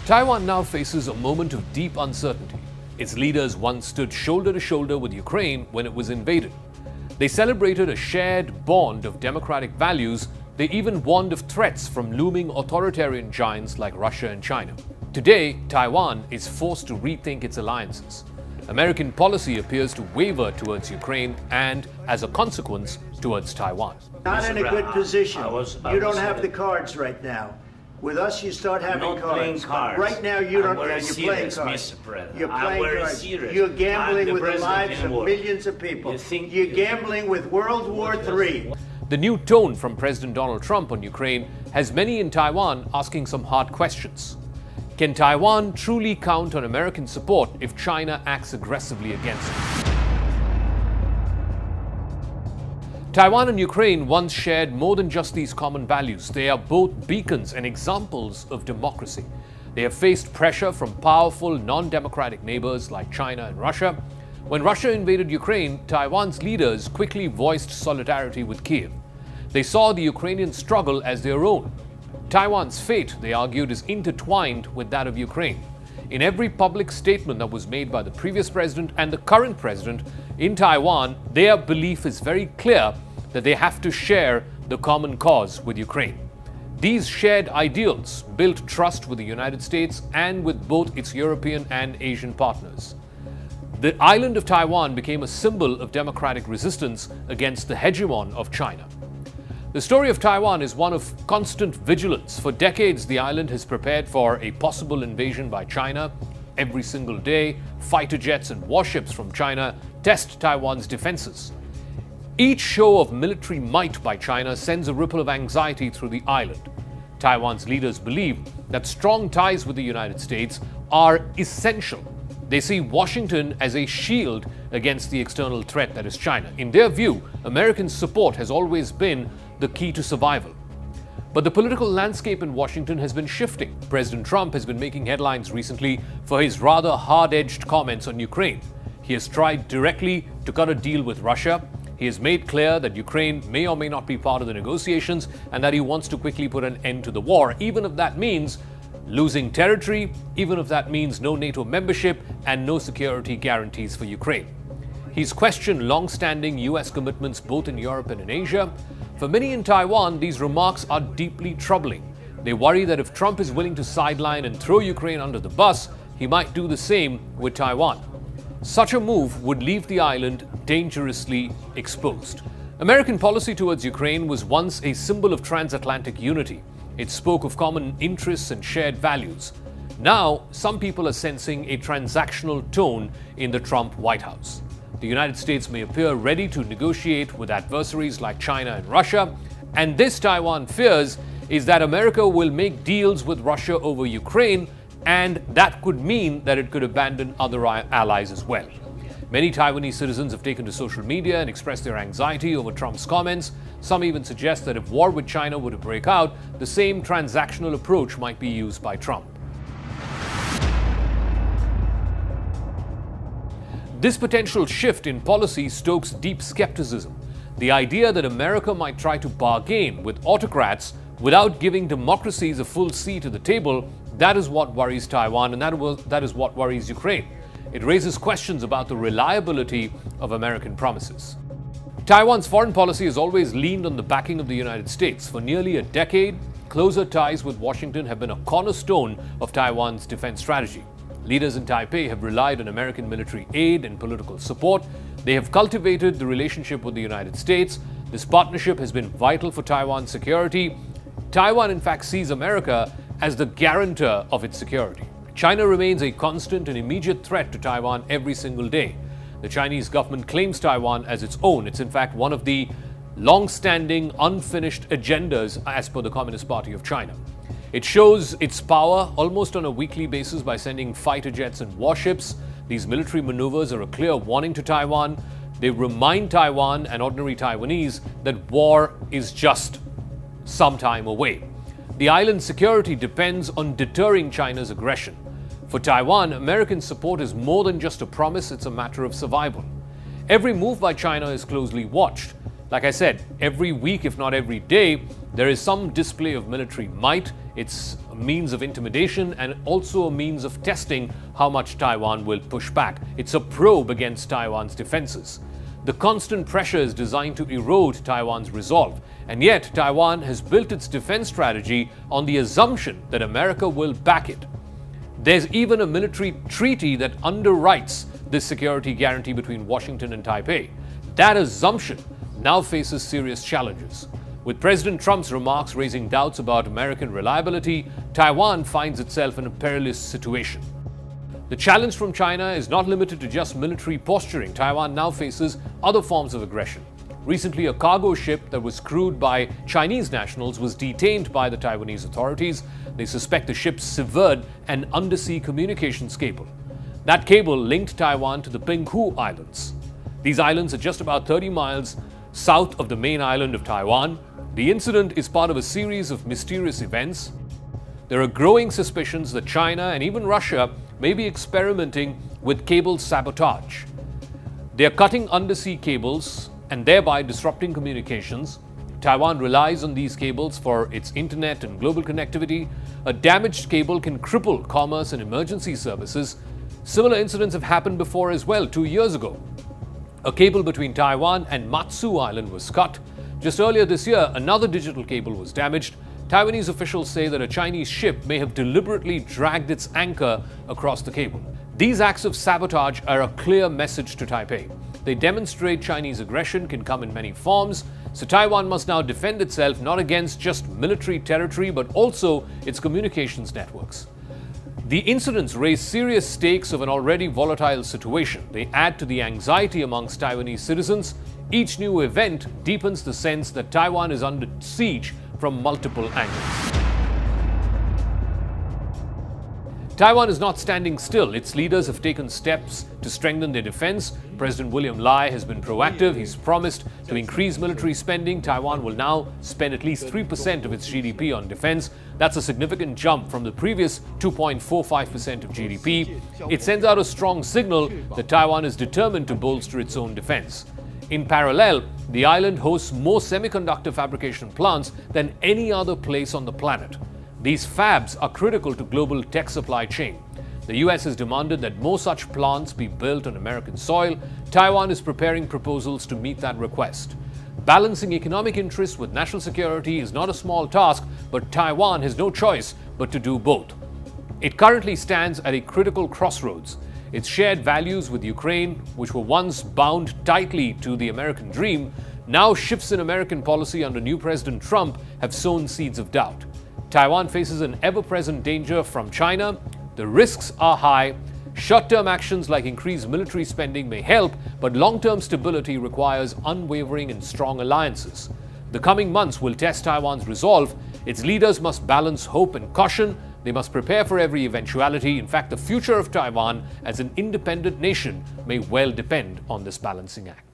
Taiwan now faces a moment of deep uncertainty. Its leaders once stood shoulder to shoulder with Ukraine when it was invaded. They celebrated a shared bond of democratic values. They even warned of threats from looming authoritarian giants like Russia and China. Today, Taiwan is forced to rethink its alliances. American policy appears to waver towards Ukraine and, as a consequence, towards Taiwan. Not in a good position. You don't have the cards right now. With us, you start having cards. Right now, you don't. You're playing cards. You're playing cards. You're gambling with the lives of millions of people. You're gambling with World War III. The new tone from President Donald Trump on Ukraine has many in Taiwan asking some hard questions. Can Taiwan truly count on American support if China acts aggressively against it? Taiwan and Ukraine once shared more than just these common values. They are both beacons and examples of democracy. They have faced pressure from powerful, non-democratic neighbors like China and Russia. When Russia invaded Ukraine, Taiwan's leaders quickly voiced solidarity with Kiev. They saw the Ukrainian struggle as their own. Taiwan's fate, they argued, is intertwined with that of Ukraine. In every public statement that was made by the previous president and the current president in Taiwan, their belief is very clear that they have to share the common cause with Ukraine. These shared ideals built trust with the United States and with both its European and Asian partners. The island of Taiwan became a symbol of democratic resistance against the hegemon of China. The story of Taiwan is one of constant vigilance. For decades, the island has prepared for a possible invasion by China. Every single day, fighter jets and warships from China test Taiwan's defenses. Each show of military might by China sends a ripple of anxiety through the island. Taiwan's leaders believe that strong ties with the United States are essential. They see Washington as a shield against the external threat that is China. In their view, American support has always been the key to survival. But the political landscape in Washington has been shifting. President Trump has been making headlines recently for his rather hard-edged comments on Ukraine. He has tried directly to cut a deal with Russia. He has made clear that Ukraine may or may not be part of the negotiations and that he wants to quickly put an end to the war, even if that means losing territory, even if that means no NATO membership and no security guarantees for Ukraine. He's questioned long-standing US commitments both in Europe and in Asia. For many in Taiwan, these remarks are deeply troubling. They worry that if Trump is willing to sideline and throw Ukraine under the bus, he might do the same with Taiwan. Such a move would leave the island dangerously exposed. American policy towards Ukraine was once a symbol of transatlantic unity. It spoke of common interests and shared values. Now, some people are sensing a transactional tone in the Trump White House. The United States may appear ready to negotiate with adversaries like China and Russia, and this, Taiwan fears, is that America will make deals with Russia over Ukraine, and that could mean that it could abandon other allies as well. Many Taiwanese citizens have taken to social media and expressed their anxiety over Trump's comments. Some even suggest that if war with China were to break out, the same transactional approach might be used by Trump. This potential shift in policy stokes deep skepticism. The idea that America might try to bargain with autocrats without giving democracies a full seat at the table, that is what worries Taiwan, and that is what worries Ukraine. It raises questions about the reliability of American promises. Taiwan's foreign policy has always leaned on the backing of the United States. For nearly a decade, closer ties with Washington have been a cornerstone of Taiwan's defense strategy. Leaders in Taipei have relied on American military aid and political support. They have cultivated the relationship with the United States. This partnership has been vital for Taiwan's security. Taiwan, in fact, sees America as the guarantor of its security. China remains a constant and immediate threat to Taiwan every single day. The Chinese government claims Taiwan as its own. It's in fact one of the long-standing, unfinished agendas as per the Communist Party of China. It shows its power almost on a weekly basis by sending fighter jets and warships. These military maneuvers are a clear warning to Taiwan. They remind Taiwan and ordinary Taiwanese that war is just some time away. The island's security depends on deterring China's aggression. For Taiwan, American support is more than just a promise, it's a matter of survival. Every move by China is closely watched. Like I said, every week, if not every day, there is some display of military might. It's a means of intimidation and also a means of testing how much Taiwan will push back. It's a probe against Taiwan's defenses. The constant pressure is designed to erode Taiwan's resolve, and yet Taiwan has built its defense strategy on the assumption that America will back it. There's even a military treaty that underwrites this security guarantee between Washington and Taipei. That assumption now faces serious challenges. With President Trump's remarks raising doubts about American reliability, Taiwan finds itself in a perilous situation. The challenge from China is not limited to just military posturing. Taiwan now faces other forms of aggression. Recently, a cargo ship that was crewed by Chinese nationals was detained by the Taiwanese authorities. They suspect the ship severed an undersea communications cable. That cable linked Taiwan to the Penghu Islands. These islands are just about 30 miles south of the main island of Taiwan. The incident is part of a series of mysterious events. There are growing suspicions that China and even Russia may be experimenting with cable sabotage. They are cutting undersea cables and thereby disrupting communications. Taiwan relies on these cables for its internet and global connectivity. A damaged cable can cripple commerce and emergency services. Similar incidents have happened before as well. 2 years ago, a cable between Taiwan and Matsu Island was cut. Just earlier this year, another digital cable was damaged. Taiwanese officials say that a Chinese ship may have deliberately dragged its anchor across the cable. These acts of sabotage are a clear message to Taipei. They demonstrate Chinese aggression can come in many forms, so Taiwan must now defend itself not against just military territory but also its communications networks. The incidents raise serious stakes of an already volatile situation. They add to the anxiety amongst Taiwanese citizens. Each new event deepens the sense that Taiwan is under siege from multiple angles. Taiwan is not standing still. Its leaders have taken steps to strengthen their defense. President William Lai has been proactive. He's promised to increase military spending. Taiwan will now spend at least 3% of its GDP on defense. That's a significant jump from the previous 2.45% of GDP. It sends out a strong signal that Taiwan is determined to bolster its own defense. In parallel, the island hosts more semiconductor fabrication plants than any other place on the planet. These fabs are critical to global tech supply chain. The US has demanded that more such plants be built on American soil. Taiwan is preparing proposals to meet that request. Balancing economic interests with national security is not a small task, but Taiwan has no choice but to do both. It currently stands at a critical crossroads. Its shared values with Ukraine, which were once bound tightly to the American dream, now shifts in American policy under new President Trump have sown seeds of doubt. Taiwan faces an ever-present danger from China. The risks are high. Short-term actions like increased military spending may help, but long-term stability requires unwavering and strong alliances. The coming months will test Taiwan's resolve. Its leaders must balance hope and caution. They must prepare for every eventuality. In fact, the future of Taiwan as an independent nation may well depend on this balancing act.